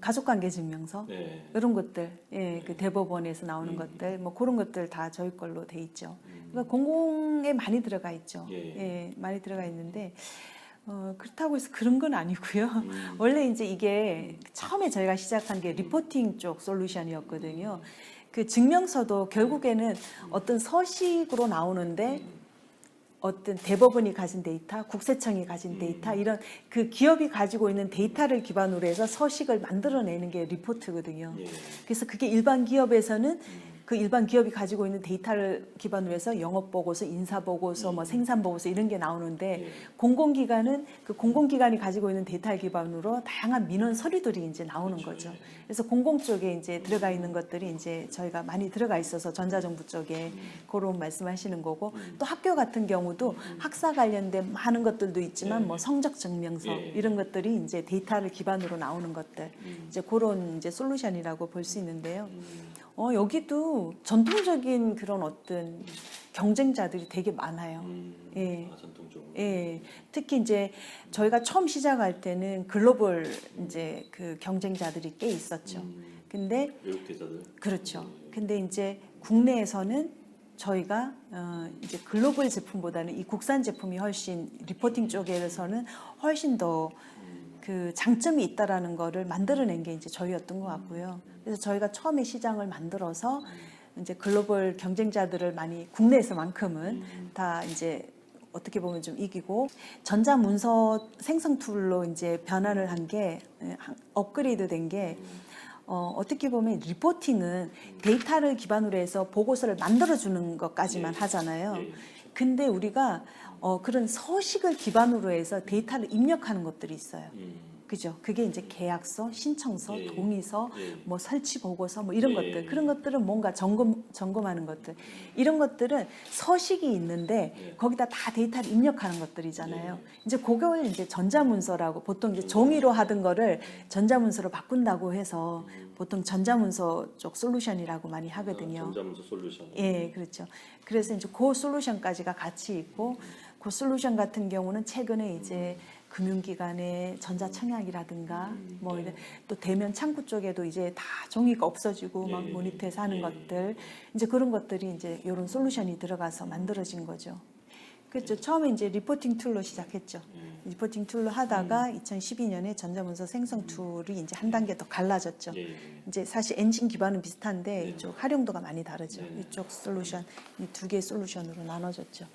가족관계 증명서 네. 이런 것들, 예, 그 대법원에서 나오는 것들, 뭐 그런 것들 다 저희 걸로 돼 있죠. 그러니까 공공에 많이 들어가 있죠. 예, 많이 들어가 있는데 그렇다고 해서 그런 건 아니고요. 원래 이제 이게 처음에 저희가 시작한 게 리포팅 쪽 솔루션이었거든요. 그 증명서도 결국에는 어떤 서식으로 나오는데 어떤 대법원이 가진 데이터, 국세청이 가진 데이터, 이런 그 기업이 가지고 있는 데이터를 기반으로 해서 서식을 만들어내는 게 리포트거든요. 그래서 그게 일반 기업에서는 그 일반 기업이 가지고 있는 데이터를 기반으로 해서 영업보고서, 인사보고서, 뭐 생산보고서 이런 게 나오는데 공공기관은 그 공공기관이 가지고 있는 데이터를 기반으로 다양한 민원 서류들이 이제 나오는 거죠. 그래서 공공 쪽에 이제 들어가 있는 것들이 이제 저희가 많이 들어가 있어서 전자정부 쪽에 그런 말씀하시는 거고, 또 학교 같은 경우도 학사 관련된 많은 것들도 있지만 뭐 성적 증명서 이런 것들이 이제 데이터를 기반으로 나오는 것들, 이제 그런 이제 솔루션이라고 볼 수 있는데요. 여기도 전통적인 그런 어떤 경쟁자들이 되게 많아요. 예. 전통적으로. 예. 특히 이제 저희가 처음 시작할 때는 글로벌 이제 그 경쟁자들이 꽤 있었죠. 근데 외국 회사들. 그렇죠. 근데 이제 국내에서는 저희가 이제 글로벌 제품보다는 이 국산 제품이 훨씬 리포팅 쪽에서는 훨씬 더 그 장점이 있다라는 거를 만들어낸 게 이제 저희였던 것 같고요. 그래서 저희가 처음에 시장을 만들어서 이제 글로벌 경쟁자들을 많이 국내에서만큼은 다 이제 어떻게 보면 좀 이기고, 전자문서 생성 툴로 이제 변화를 한 게 업그레이드 된 게 어떻게 보면 리포팅은 데이터를 기반으로 해서 보고서를 만들어주는 것까지만 하잖아요. 근데 우리가 그런 서식을 기반으로 해서 데이터를 입력하는 것들이 있어요. 그죠? 그게 이제 계약서, 신청서, 동의서, 뭐 설치 보고서, 뭐 이런 것들, 그런 것들은 뭔가 점검하는 것들, 이런 것들은 서식이 있는데 거기다 다 데이터를 입력하는 것들이잖아요. 이제 그걸 이제 전자문서라고, 보통 이제 종이로 하던 거를 전자문서로 바꾼다고 해서 보통 전자문서 쪽 솔루션이라고 많이 하거든요. 전자문서 솔루션. 예, 그렇죠. 그래서 이제 그 솔루션까지가 같이 있고, 그 솔루션 같은 경우는 최근에 이제 금융기관의 전자청약이라든가 뭐 이런 또 대면 창구 쪽에도 이제 다 종이가 없어지고 막 모니터에서 하는 것들, 이제 그런 것들이 이제 이런 솔루션이 들어가서 만들어진 거죠. 그렇죠. 처음에 이제 리포팅 툴로 시작했죠. 리포팅 툴로 하다가 2012년에 전자문서 생성 툴이 이제 한 단계 더 갈라졌죠. 이제 사실 엔진 기반은 비슷한데 이쪽 활용도가 많이 다르죠. 이쪽 솔루션, 이 두 개의 솔루션으로 나눠졌죠.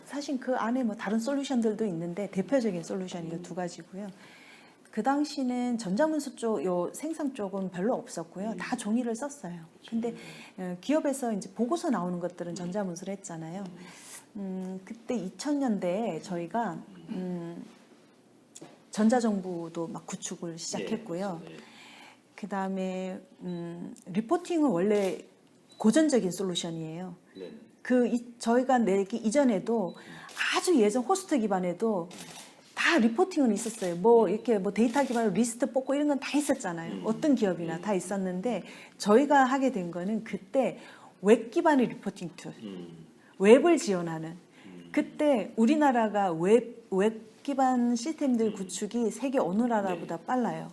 사실 그 안에 뭐 다른 솔루션들도 있는데 대표적인 솔루션이 이 두 가지고요. 그 당시는 전자문서 쪽, 요 생산 쪽은 별로 없었고요. 다 종이를 썼어요. 근데 기업에서 이제 보고서 나오는 것들은 전자문서로 했잖아요. 그때 2000년대에 저희가 전자정부도 막 구축을 시작했고요. 그 다음에 리포팅은 원래 고전적인 솔루션이에요. 저희가 내기 이전에도 아주 예전 호스트 기반에도 다 리포팅은 있었어요. 뭐 이렇게 뭐 데이터 기반으로 리스트 뽑고 이런 건 다 있었잖아요. 어떤 기업이나 다 있었는데 저희가 하게 된 거는 그때 웹 기반의 리포팅 툴, 웹을 지원하는, 그때 우리나라가 웹 기반 시스템들 구축이 세계 어느 나라보다 빨라요.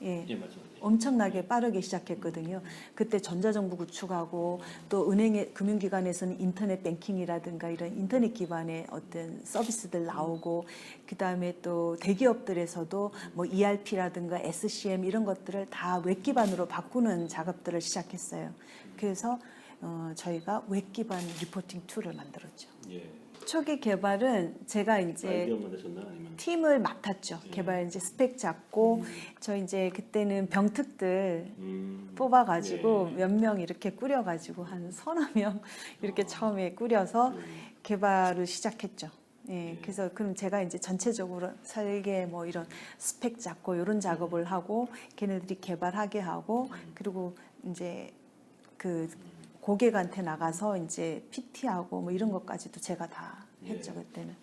맞아요. 엄청나게 빠르게 시작했거든요. 그때 전자정부 구축하고 또 은행의 금융기관에서는 인터넷 뱅킹이라든가 이런 인터넷 기반의 어떤 서비스들 나오고, 그 다음에 또 대기업들에서도 뭐 ERP라든가 SCM 이런 것들을 다 웹 기반으로 바꾸는 작업들을 시작했어요. 그래서 저희가 웹 기반 리포팅 툴을 만들었죠. 초기 개발은 제가 이제 팀을 맡았죠. 개발 이제 스펙 잡고 저 이제 그때는 병특들 뽑아가지고 몇 명 이렇게 꾸려가지고 한 서너 명 이렇게 처음에 꾸려서 개발을 시작했죠. 그래서 그럼 제가 이제 전체적으로 설계 뭐 이런 스펙 잡고 이런 작업을 하고 걔네들이 개발하게 하고, 그리고 이제 그 고객한테 나가서 이제 PT하고 뭐 이런 것까지도 제가 다 했죠. 그때는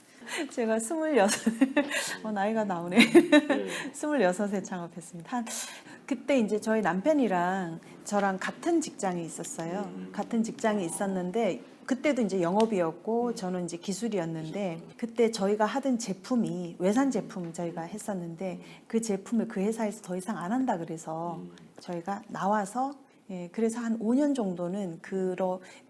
제가 26 나이가 나오네. 26에 창업했습니다. 한 그때 이제 저희 남편이랑 저랑 같은 직장이 있었어요. 같은 직장이 있었는데 그때도 이제 영업이었고 저는 이제 기술이었는데 그때 저희가 하던 제품이 외산 제품 저희가 했었는데 그 제품을 그 회사에서 더 이상 안 한다 그래서 저희가 나와서 그래서 한 5년 정도는 그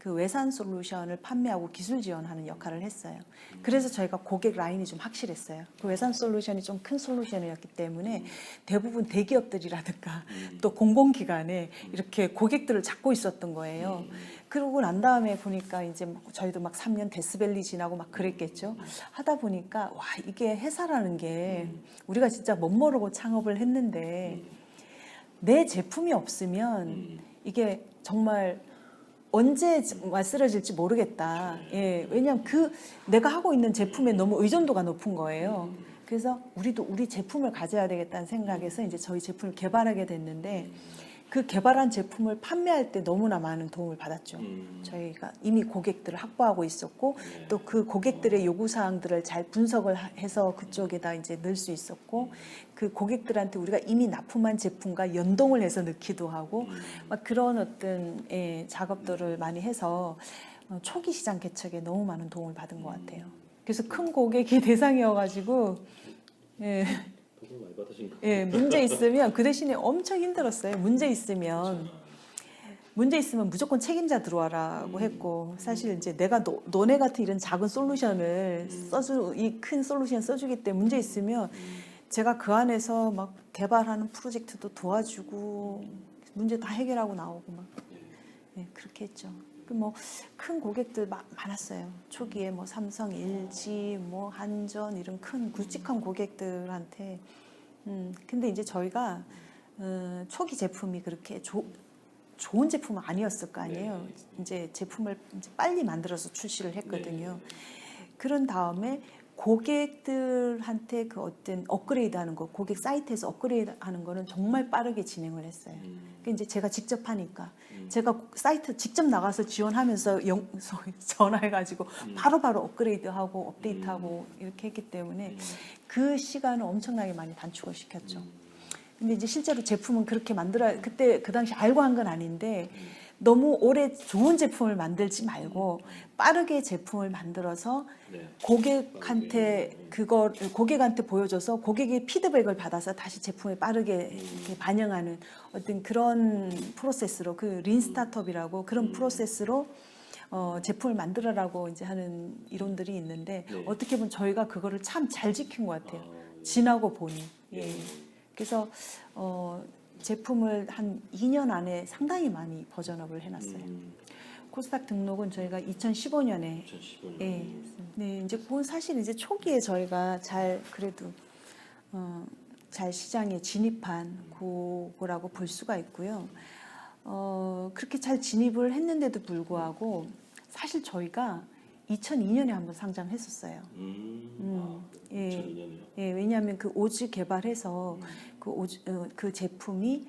외산 솔루션을 판매하고 기술 지원하는 역할을 했어요. 그래서 저희가 고객 라인이 좀 확실했어요. 그 외산 솔루션이 좀 큰 솔루션이었기 때문에 대부분 대기업들이라든가 또 공공기관에 이렇게 고객들을 잡고 있었던 거예요. 그러고 난 다음에 보니까 이제 저희도 막 3년 데스밸리 지나고 막 그랬겠죠. 하다 보니까 와, 이게 회사라는 게 우리가 진짜 멋모르고 창업을 했는데 내 제품이 없으면 이게 정말 언제 쓰러질지 모르겠다. 왜냐하면 내가 하고 있는 제품에 너무 의존도가 높은 거예요. 그래서 우리도 우리 제품을 가져야 되겠다는 생각에서 이제 저희 제품을 개발하게 됐는데 그 개발한 제품을 판매할 때 너무나 많은 도움을 받았죠. 저희가 이미 고객들을 확보하고 있었고 또 그 고객들의 요구사항들을 잘 분석을 해서 그쪽에다 이제 넣을 수 있었고 그 고객들한테 우리가 이미 납품한 제품과 연동을 해서 넣기도 하고 막 그런 어떤 작업들을 많이 해서 초기 시장 개척에 너무 많은 도움을 받은 것 같아요. 그래서 큰 고객이 대상이어가지고 문제 있으면 그 대신에 엄청 힘들었어요. 문제 있으면 무조건 책임자 들어와라고 했고 사실 이제 내가 너네 같은 이런 작은 솔루션을 이 큰 솔루션 써주기 때문에 문제 있으면 제가 그 안에서 막 개발하는 프로젝트도 도와주고 문제 다 해결하고 나오고 막 그렇게 했죠. 뭐 큰 고객들 많았어요. 초기에 뭐 삼성, LG, 뭐 한전 이런 큰 굵직한 고객들한테 근데 이제 저희가 초기 제품이 그렇게 좋은 제품은 아니었을 거 아니에요. 이제 제품을 이제 빨리 만들어서 출시를 했거든요. 그런 다음에 고객들한테 그 어떤 업그레이드하는 거, 고객 사이트에서 업그레이드하는 거는 정말 빠르게 진행을 했어요. 그러니까 이제 제가 직접 하니까 제가 사이트 직접 나가서 지원하면서 전화해가지고 바로바로 업그레이드하고 업데이트하고 이렇게 했기 때문에 그 시간을 엄청나게 많이 단축을 시켰죠. 근데 이제 실제로 제품은 그렇게 그때 그 당시 알고 한 건 아닌데 너무 오래 좋은 제품을 만들지 말고 빠르게 제품을 만들어서 고객한테 고객한테 보여줘서 고객의 피드백을 받아서 다시 제품에 빠르게 이렇게 반영하는 어떤 그런 프로세스로 그 린 스타트업이라고 그런 프로세스로 제품을 만들어라고 이제 하는 이론들이 있는데 어떻게 보면 저희가 그거를 참 잘 지킨 것 같아요. 지나고 보니. 그래서 제품을 한 2년 안에 상당히 많이 버전업을 해놨어요. 코스닥 등록은 저희가 2015년에 이제 그건 사실 이제 초기에 저희가 그래도 잘 시장에 진입한 거라고 볼 수가 있고요. 그렇게 잘 진입을 했는데도 불구하고 사실 저희가 2002년에 한번 상장했었어요. 2002년이요? 왜냐하면 그 오즈 개발해서 그 제품이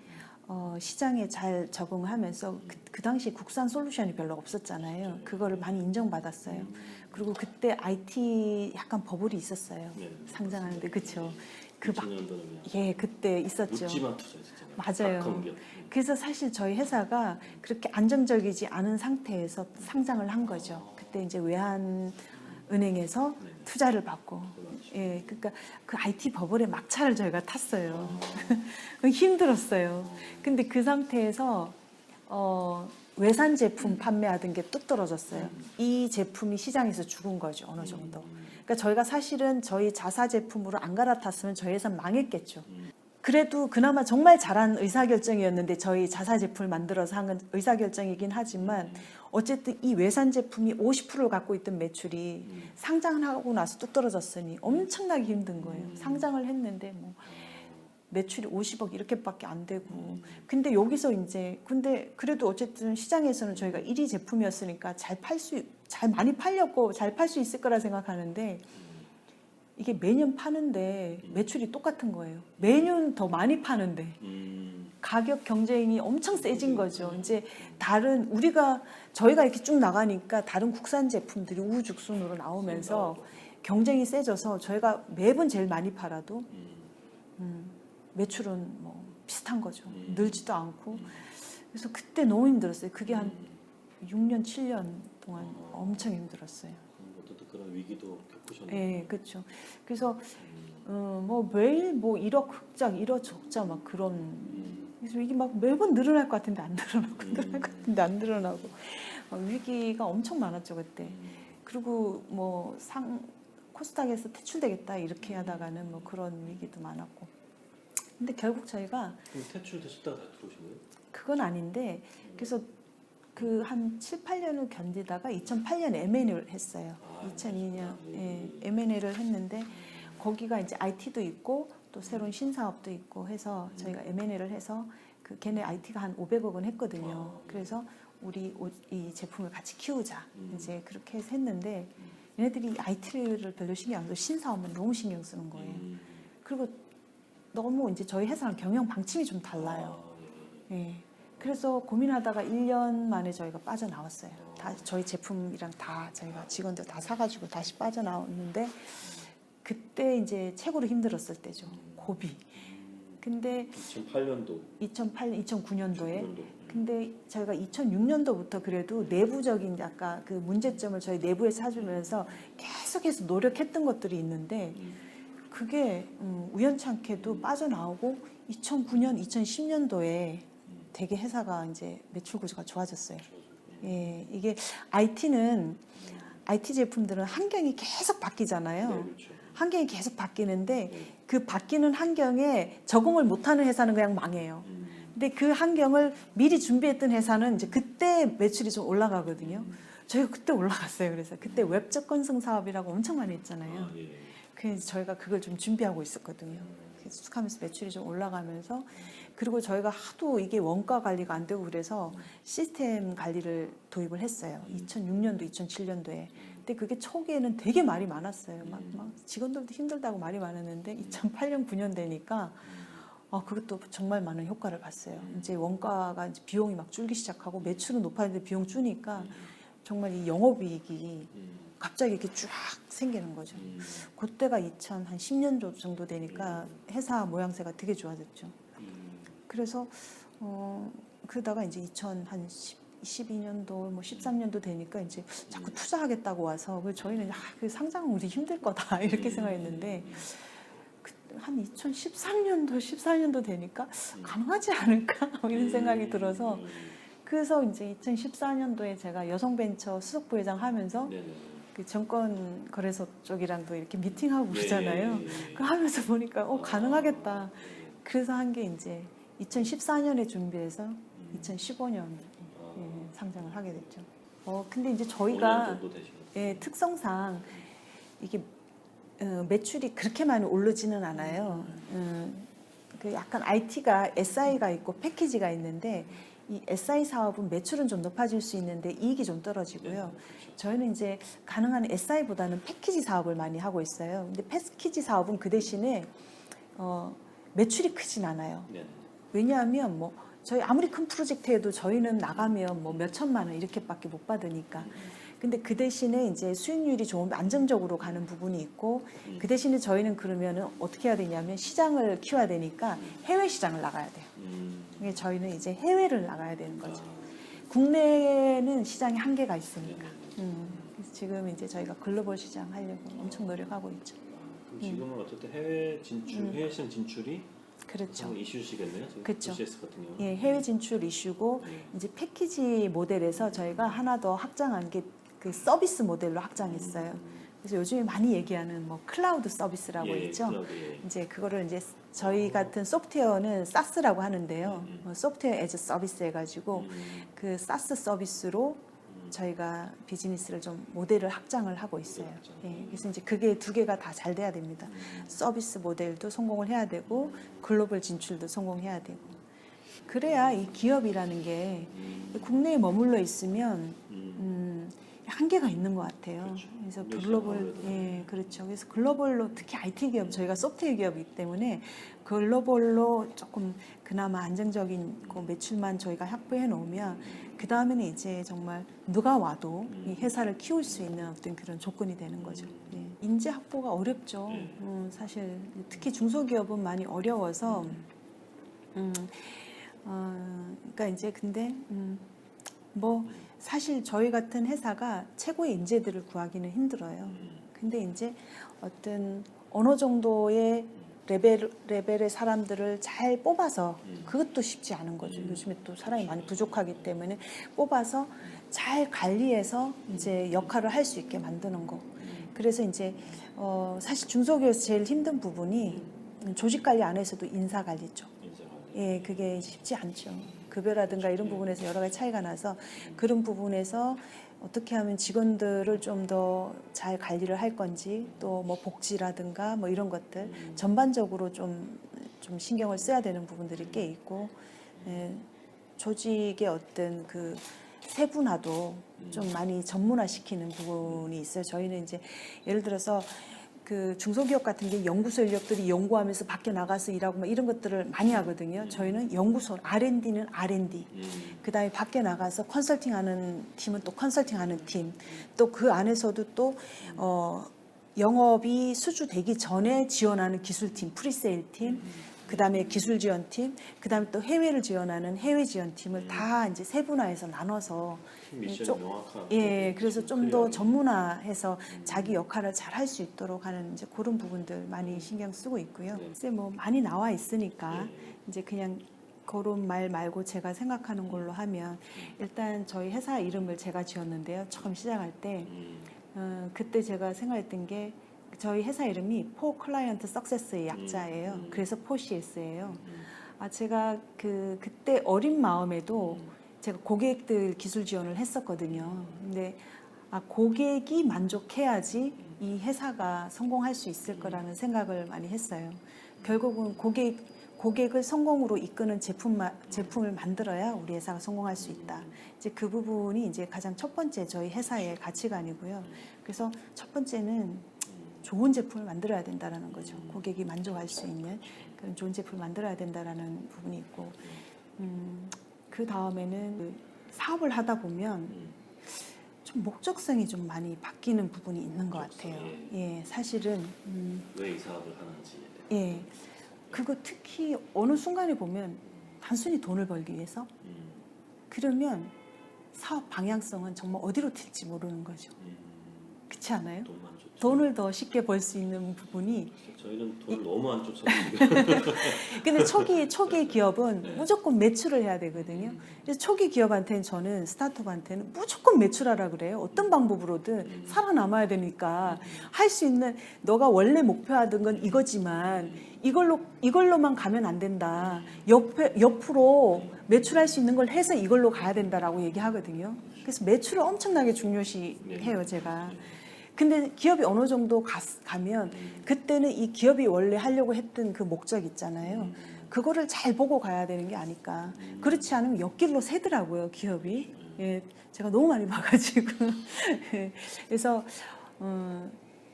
시장에 잘 적응하면서 그 당시 국산 솔루션이 별로 없었잖아요. 그거를 많이 인정받았어요. 그리고 그때 IT 약간 버블이 있었어요. 상장하는데 그렇죠. 그때 있었죠. 묻지마 투자했잖아요. 맞아요. 그래서 사실 저희 회사가 그렇게 안정적이지 않은 상태에서 상장을 한 거죠. 그때 이제 외환은행에서 투자를 받고, 그러니까 그 IT 버블의 막차를 저희가 탔어요. 힘들었어요. 근데 그 상태에서 외산 제품 판매하던 게 뚝 떨어졌어요. 이 제품이 시장에서 죽은 거죠, 어느 정도. 그러니까 저희가 사실은 저희 자사 제품으로 안 갈아탔으면 저희 회사 망했겠죠. 그래도 그나마 정말 잘한 의사결정이었는데 저희 자사 제품을 만들어서 한 건 의사결정이긴 하지만 어쨌든 이 외산 제품이 50%를 갖고 있던 매출이 상장하고 나서 뚝 떨어졌으니 엄청나게 힘든 거예요. 상장을 했는데 뭐 매출이 50억 이렇게밖에 안 되고 근데 여기서 이제 근데 그래도 어쨌든 시장에서는 저희가 1위 제품이었으니까 잘 많이 팔렸고 잘 팔 수 있을 거라 생각하는데 이게 매년 파는데 매출이 똑같은 거예요. 매년 더 많이 파는데 가격 경쟁이 엄청 세진 거죠. 이제 저희가 이렇게 쭉 나가니까 다른 국산 제품들이 우후죽순으로 나오면서 경쟁이 세져서 저희가 매번 제일 많이 팔아도 매출은 뭐 비슷한 거죠. 늘지도 않고. 그래서 그때 너무 힘들었어요. 그게 한 6년, 7년 동안 엄청 힘들었어요. 어떤 그런 위기도 겪으셨나요? 네, 그렇죠. 그래서 뭐 매일 뭐 1억 흑자, 1억 적자 막 그런. 그래서 이게 막 매번 늘어날 것 같은데 안 늘어나고 늘어날 것 같은데 안 늘어나고 위기가 엄청 많았죠 그때. 그리고 뭐 코스닥에서 퇴출되겠다 이렇게 하다가는 뭐 그런 위기도 많았고. 근데 결국 저희가 그럼 퇴출되셨다가 다 들어오신 거예요? 그건 아닌데 그래서 그 한 7, 8년을 견디다가 2008년 M&A를 했어요. 2002년 M&A를 했는데 거기가 이제 IT도 있고 또 새로운 신사업도 있고 해서 저희가 M&A를 해서 그 걔네 IT가 한 500억은 했거든요. 그래서 우리 이 제품을 같이 키우자 이제 그렇게 해서 했는데 얘네들이 IT를 별로 신경 안 쓰고 신사업만 너무 신경 쓰는 거예요. 그리고 너무 이제 저희 회사랑 경영 방침이 좀 달라요. 예. 그래서 고민하다가 1년 만에 저희가 빠져나왔어요. 다 저희 제품이랑 다 저희가 직원들 다 사가지고 다시 빠져나왔는데 그때 이제 최고로 힘들었을 때죠. 고비. 근데 2008년도, 2009년도에 근데 저희가 2006년도부터 그래도 내부적인 아까 그 문제점을 저희 내부에 찾으면서 계속해서 노력했던 것들이 있는데 그게 우연찮게도 빠져나오고 2009년, 2010년도에 되게 회사가 이제 매출 구조가 좋아졌어요. 예, 이게 IT 제품들은 환경이 계속 바뀌잖아요. 네, 그렇죠. 환경이 계속 바뀌는데 그 바뀌는 환경에 적응을 못하는 회사는 그냥 망해요. 근데 그 환경을 미리 준비했던 회사는 이제 그때 매출이 좀 올라가거든요. 저희가 그때 올라갔어요. 그래서 그때 웹 접근성 사업이라고 엄청 많이 했잖아요. 그래서 저희가 그걸 좀 준비하고 있었거든요. 그래서 쭉 하면서 매출이 좀 올라가면서 그리고 저희가 하도 이게 원가 관리가 안 되고 그래서 시스템 관리를 도입을 했어요. 2006년도, 2007년도에. 근데 그게 초기에는 되게 말이 많았어요. 막 직원들도 힘들다고 말이 많았는데 2008년, 9년 되니까 그것도 정말 많은 효과를 봤어요. 이제 원가가 이제 비용이 막 줄기 시작하고 매출은 높아지는데 비용 주니까 정말 이 영업이익이 갑자기 이렇게 쫙 생기는 거죠. 그때가 2010년 정도 되니까 회사 모양새가 되게 좋아졌죠. 그래서 그러다가 이제 2012년도 뭐 13년도 되니까 이제 자꾸 투자하겠다고 와서 저희는 그 상장은 우리 힘들 거다 이렇게 생각했는데 한 2013년도 14년도 되니까 가능하지 않을까 이런 생각이 들어서 그래서 이제 2014년도에 제가 여성벤처 수석부회장 하면서 그 정권거래소 쪽이랑도 이렇게 미팅하고 그러잖아요. 그 하면서 보니까 가능하겠다. 그래서 한 게 이제 2014년에 준비해서 2015년 상장을 하게 됐죠. 근데 이제 저희가 특성상 이게 매출이 그렇게 많이 오르지는 않아요. 그 약간 IT가 SI가 있고 패키지가 있는데 이 SI 사업은 매출은 좀 높아질 수 있는데 이익이 좀 떨어지고요. 저희는 이제 가능한 SI보다는 패키지 사업을 많이 하고 있어요. 근데 패키지 사업은 그 대신에 매출이 크진 않아요. 왜냐하면 뭐 저희 아무리 큰 프로젝트에도 저희는 나가면 뭐 몇 천만 원 이렇게밖에 못 받으니까. 근데 그 대신에 이제 수익률이 좀 안정적으로 가는 부분이 있고 그 대신에 저희는 그러면은 어떻게 해야 되냐면 시장을 키워야 되니까 해외 시장을 나가야 돼요. 저희는 이제 해외를 나가야 되는 거죠. 국내는 시장이 한계가 있으니까. 그래서 지금 이제 저희가 글로벌 시장 하려고 엄청 노력하고 있죠. 그럼 지금은 어쨌든 해외 시장 진출이 그렇죠. 이슈시겠네요. 지금 그렇죠. TCS 같은 경우. 예, 해외 진출 이슈고 이제 패키지 모델에서 저희가 하나 더 확장한 게 그 서비스 모델로 확장했어요. 그래서 요즘에 많이 얘기하는 뭐 클라우드 서비스라고 있죠. 이제 그거를 이제 저희 같은 소프트웨어는 SaaS라고 하는데요. 소프트웨어 에즈 서비스 해가지고 그 SaaS 서비스로 저희가 비즈니스를 좀 모델을 확장을 하고 있어요. 예, 그래서 이제 그게 두 개가 다 잘 돼야 됩니다. 서비스 모델도 성공을 해야 되고 글로벌 진출도 성공해야 되고 그래야 이 기업이라는 게 국내에 머물러 있으면 한계가 있는 것 같아요. 그래서 글로벌, 그렇죠. 그래서 글로벌로 특히 IT 기업, 저희가 소프트웨어 기업이기 때문에 글로벌로 조금 그나마 안정적인 그 매출만 저희가 확보해 놓으면 그 다음에는 이제 정말 누가 와도 이 회사를 키울 수 있는 어떤 그런 조건이 되는 거죠. 인재 확보가 어렵죠. 사실 특히 중소기업은 많이 어려워서 그러니까 이제 근데 뭐 사실 저희 같은 회사가 최고의 인재들을 구하기는 힘들어요. 근데 이제 어떤 어느 정도의 레벨의 사람들을 잘 뽑아서 그것도 쉽지 않은 거죠. 요즘에 또 사람이 많이 부족하기 때문에 뽑아서 잘 관리해서 이제 역할을 할 수 있게 만드는 거. 그래서 이제 사실 중소기업에서 제일 힘든 부분이 조직 관리 안에서도 인사 관리죠. 예, 그게 쉽지 않죠. 급여라든가 이런 부분에서 여러 가지 차이가 나서 그런 부분에서 어떻게 하면 직원들을 좀 더 잘 관리를 할 건지 또 뭐 복지라든가 뭐 이런 것들 전반적으로 좀 신경을 써야 되는 부분들이 꽤 있고 예, 조직의 어떤 그 세분화도 좀 많이 전문화시키는 부분이 있어요. 저희는 이제 예를 들어서 그 중소기업 같은 게 연구소 인력들이 연구하면서 밖에 나가서 일하고 막 이런 것들을 많이 하거든요. 저희는 연구소 R&D는 R&D, 그다음에 밖에 나가서 컨설팅하는 팀은 또 컨설팅하는 팀, 또 그 안에서도 또 영업이 수주되기 전에 지원하는 기술팀, 프리세일 팀, 그다음에 기술 지원팀, 그다음에 또 해외를 지원하는 해외 지원팀을 다 이제 세분화해서 나눠서 미션이 명확한. 예, 그래서 좀 더 전문화해서 자기 역할을 잘 할 수 있도록 하는 이제 그런 부분들 많이 신경 쓰고 있고요. 글쎄 뭐 많이 나와 있으니까 이제 그냥 그런 말 말고 제가 생각하는 걸로 하면 일단 저희 회사 이름을 제가 지었는데요. 처음 시작할 때 그때 제가 생각했던 게 저희 회사 이름이 포 클라이언트 석세스의 약자예요. 그래서 포CS예요. 제가 그때 어린 마음에도 제가 고객들 기술 지원을 했었거든요. 근데 고객이 만족해야지 이 회사가 성공할 수 있을 거라는 생각을 많이 했어요. 결국은 고객을 성공으로 이끄는 제품을 만들어야 우리 회사가 성공할 수 있다. 이제 그 부분이 이제 가장 첫 번째 저희 회사의 가치관이고요. 그래서 첫 번째는 좋은 제품을 만들어야 된다는 거죠. 고객이 만족할 수 있는 그런 좋은 제품을 만들어야 된다는 부분이 있고, 그 다음에는 사업을 하다 보면 좀 목적성이 좀 많이 바뀌는 부분이 있는 것 같아요. 예, 사실은 왜 이 사업을 하는지. 예, 그거 특히 어느 순간에 보면 단순히 돈을 벌기 위해서 그러면 사업 방향성은 정말 어디로 튈지 모르는 거죠. 그렇지 않아요? 돈을 더 쉽게 벌 수 있는 부분이 저희는 돈을 너무 안 쫓아서 근데 초기 기업은 무조건 매출을 해야 되거든요. 그래서 초기 기업한테는 저는 스타트업한테는 무조건 매출하라 그래요. 어떤 방법으로든 살아남아야 되니까 할 수 있는 너가 원래 목표하던 건 이거지만 이걸로만 가면 안 된다. 옆으로 매출할 수 있는 걸 해서 이걸로 가야 된다라고 얘기하거든요. 그래서 매출을 엄청나게 중요시해요, 제가. 근데 기업이 어느 정도 가면 그때는 이 기업이 원래 하려고 했던 그 목적 있잖아요. 그거를 잘 보고 가야 되는 게 아닐까. 그렇지 않으면 옆길로 새더라고요, 기업이. 예, 제가 너무 많이 봐가지고. 그래서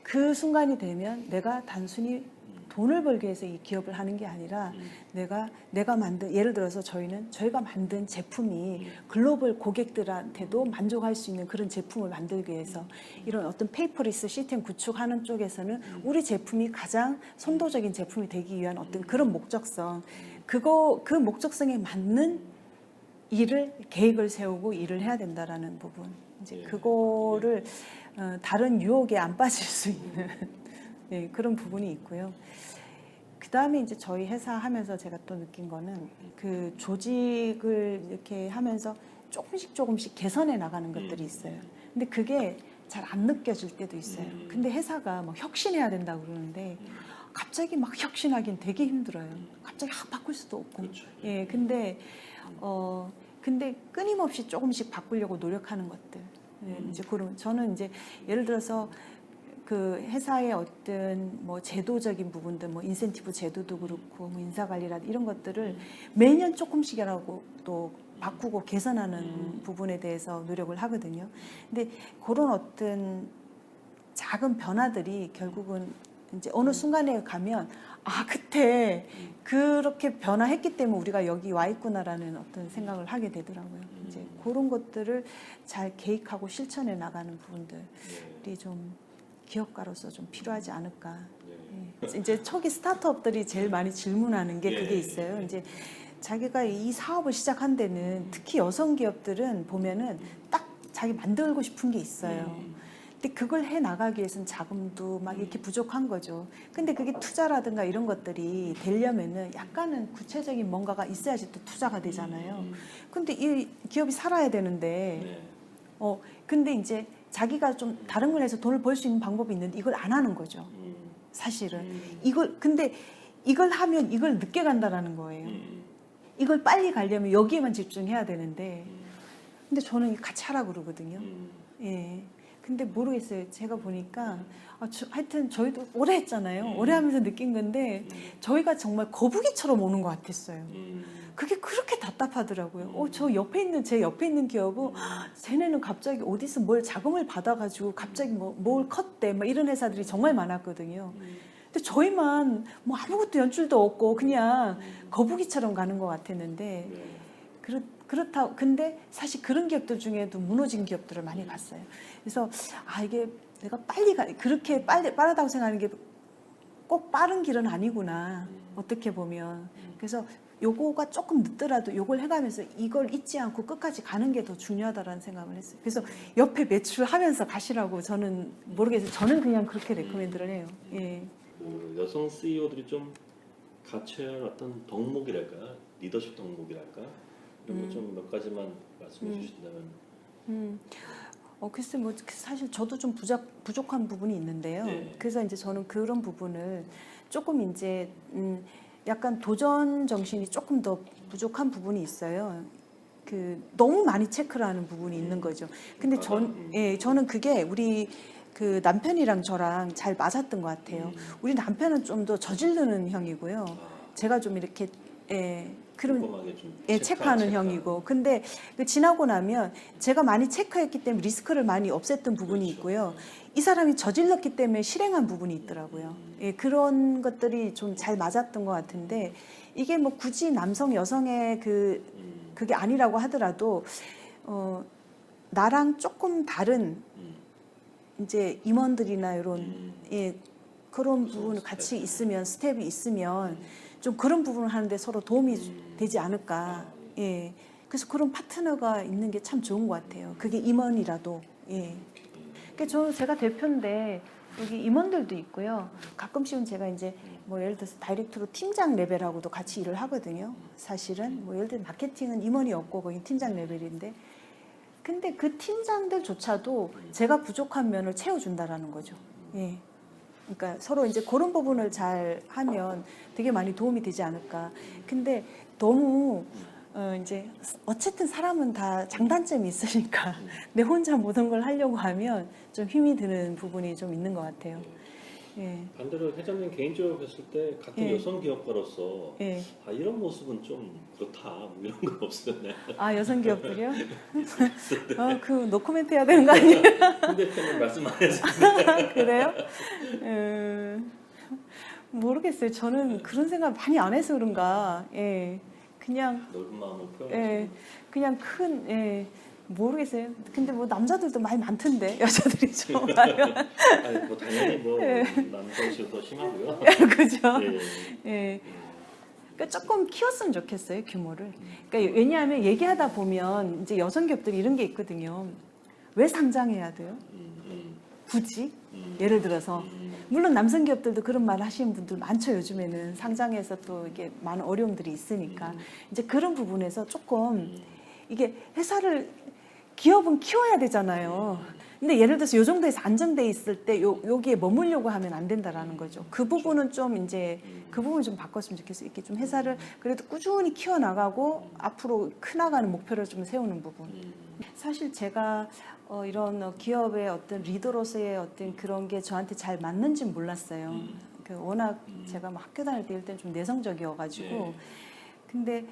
그 순간이 되면 내가 단순히 돈을 벌기 위해서 이 기업을 하는 게 아니라 내가 만든, 예를 들어서 저희가 만든 제품이 글로벌 고객들한테도 만족할 수 있는 그런 제품을 만들기 위해서 이런 어떤 페이퍼리스 시스템 구축하는 쪽에서는 우리 제품이 가장 선도적인 제품이 되기 위한 어떤 그런 목적성, 그 목적성에 맞는 계획을 세우고 일을 해야 된다라는 부분. 이제 그거를 다른 유혹에 안 빠질 수 있는 네, 그런 부분이 있고요. 그 다음에 이제 저희 회사 하면서 제가 또 느낀 거는 그 조직을 이렇게 하면서 조금씩 개선해 나가는 것들이 있어요. 근데 그게 잘 안 느껴질 때도 있어요. 근데 회사가 뭐 혁신해야 된다고 그러는데 갑자기 막 혁신하기는 되게 힘들어요. 갑자기 확 바꿀 수도 없고. 그렇죠. 예, 근데 끊임없이 조금씩 바꾸려고 노력하는 것들. 예, 이제 저는 이제 예를 들어서 그 회사의 어떤 뭐 제도적인 부분들, 뭐 인센티브 제도도 그렇고, 뭐 인사관리라든지 이런 것들을 매년 조금씩이라고 또 바꾸고 개선하는 부분에 대해서 노력을 하거든요. 근데 그런 어떤 작은 변화들이 결국은 이제 어느 순간에 가면 그때 그렇게 변화했기 때문에 우리가 여기 와 있구나라는 어떤 생각을 하게 되더라고요. 이제 그런 것들을 잘 계획하고 실천해 나가는 부분들이 좀 기업가로서 좀 필요하지 않을까. 예. 이제 초기 스타트업들이 제일 많이 질문하는 게 그게 있어요. 이제 자기가 이 사업을 시작한 데는 특히 여성 기업들은 보면은 딱 자기 만들고 싶은 게 있어요. 근데 그걸 해 나가기 위해서는 자금도 막 이렇게 부족한 거죠. 근데 그게 투자라든가 이런 것들이 되려면은 약간은 구체적인 뭔가가 있어야지 또 투자가 되잖아요. 근데 이 기업이 살아야 되는데, 근데 이제 자기가 좀 다른 걸 해서 돈을 벌 수 있는 방법이 있는데 이걸 안 하는 거죠. 사실은. 근데 이걸 하면 이걸 늦게 간다라는 거예요. 이걸 빨리 가려면 여기에만 집중해야 되는데, 근데 저는 같이 하라고 그러거든요. 예. 근데 모르겠어요. 제가 보니까 하여튼 저희도 오래 했잖아요. 오래 하면서 느낀 건데 저희가 정말 거북이처럼 오는 것 같았어요. 그게 그렇게 답답하더라고요. 제 옆에 있는 기업은 쟤네는 갑자기 어디서 뭘 자금을 받아가지고 갑자기 뭘 컸대 막 이런 회사들이 정말 많았거든요. 근데 저희만 뭐 아무것도 연줄도 없고 그냥 거북이처럼 가는 것 같았는데 그렇다. 근데 사실 그런 기업들 중에도 무너진 기업들을 많이 봤어요. 그래서 이게 내가 그렇게 빠르다고 생각하는 게 꼭 빠른 길은 아니구나. 어떻게 보면. 그래서 요거가 조금 늦더라도 요걸 해가면서 이걸 잊지 않고 끝까지 가는 게 더 중요하다라는 생각을 했어요. 그래서 옆에 매출하면서 가시라고 저는 모르겠어요. 저는 그냥 그렇게 레코멘드를 해요. 예. 여성 CEO들이 좀 갖춰야 할 어떤 덕목이랄까, 리더십 덕목이랄까 이런 거 좀 몇 가지만 말씀해 주신다면. 글쎄 사실 저도 좀 부족한 부분이 있는데요. 그래서 이제 저는 그런 부분을 조금 이제 약간 도전 정신이 조금 더 부족한 부분이 있어요. 너무 많이 체크를 하는 부분이 있는 거죠. 근데 저는 그게 우리 그 남편이랑 저랑 잘 맞았던 것 같아요. 우리 남편은 좀 더 저지르는 형이고요. 제가 좀 이렇게 체크하는 형이고. 근데 지나고 나면 제가 많이 체크했기 때문에 리스크를 많이 없앴던 부분이 있고요. 이 사람이 저질렀기 때문에 실행한 부분이 있더라고요. 그런 것들이 좀 잘 맞았던 것 같은데 이게 뭐 굳이 남성 여성의 그게 아니라고 하더라도 나랑 조금 다른 이제 임원들이나 이런 그런 부분을 같이 있으면 스텝이 있으면 좀 그런 부분을 하는데 서로 도움이 되지 않을까. 그래서 그런 파트너가 있는 게 참 좋은 것 같아요. 그게 임원이라도. 그러니까 제가 대표인데 여기 임원들도 있고요. 가끔씩은 제가 이제 뭐 예를 들어서 다이렉트로 팀장 레벨하고도 같이 일을 하거든요. 사실은 뭐 예를 들어 마케팅은 임원이 없고 거기 팀장 레벨인데. 근데 그 팀장들조차도 제가 부족한 면을 채워준다라는 거죠. 그러니까 서로 이제 그런 부분을 잘 하면 되게 많이 도움이 되지 않을까. 근데 너무 이제 어쨌든 사람은 다 장단점이 있으니까 내 혼자 모든 걸 하려고 하면 좀 힘이 드는 부분이 좀 있는 것 같아요. 반대로 회장님 개인적으로 봤을 때 같은 여성 기업가로서 이런 모습은 좀 그렇다 뭐 이런 거 없었나요? 여성 기업들이요? 그 노코멘트 해야 되는 거 아니에요? 대표님 말씀 안 했습니다. 그래요? 모르겠어요. 저는 그런 생각 많이 안 해서 그런가. 그냥 넓은 마음을 표현하시는. 그냥 모르겠어요. 근데 뭐 남자들도 많이 많던데 여자들이 좀 많아요. 뭐 당연히 뭐 남성시도 더 심하고요. 그죠? 그러니까 조금 키웠으면 좋겠어요, 규모를. 그러니까 왜냐하면 얘기하다 보면 이제 여성 기업들이 이런 게 있거든요. 왜 상장해야 돼요? 굳이? 예를 들어서 물론 남성 기업들도 그런 말 하시는 분들 많죠. 요즘에는 상장해서 또 이게 많은 어려움들이 있으니까 이제 그런 부분에서 조금 이게 기업은 키워야 되잖아요. 근데 예를 들어서 요 정도에서 안정돼 있을 때 여기에 머물려고 하면 안 된다라는 거죠. 그 부분은 좀 이제 그 부분 좀 바꿨으면 좋겠어요. 이렇게 좀 회사를 그래도 꾸준히 키워나가고 앞으로 크나가는 목표를 좀 세우는 부분. 사실 제가 이런 기업의 어떤 리더로서의 어떤 그런 게 저한테 잘 맞는지는 몰랐어요. 워낙 제가 막 학교 다닐 때 일단 좀 내성적이어가지고. 근데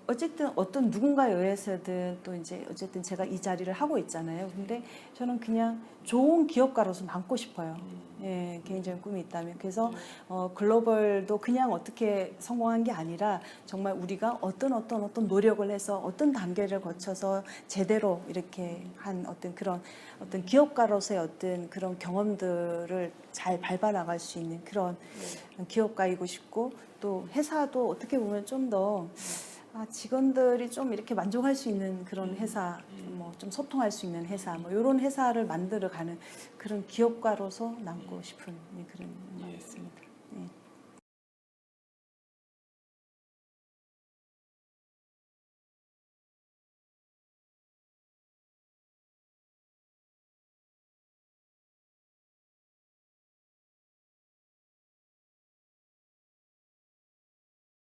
어쨌든 어떤 누군가에 의해서든 또 이제 어쨌든 제가 이 자리를 하고 있잖아요. 근데 저는 그냥 좋은 기업가로서 남고 싶어요. 개인적인 꿈이 있다면. 그래서 글로벌도 그냥 어떻게 성공한 게 아니라 정말 우리가 어떤 노력을 해서 어떤 단계를 거쳐서 제대로 이렇게 한 어떤 그런 어떤 기업가로서의 어떤 그런 경험들을 잘 밟아 나갈 수 있는 그런 기업가이고 싶고 또 회사도 어떻게 보면 좀 더 직원들이 좀 이렇게 만족할 수 있는 그런 회사, 뭐 좀 소통할 수 있는 회사, 뭐 이런 회사를 만들어가는 그런 기업가로서 남고 싶은 그런 마음이었습니다. 예.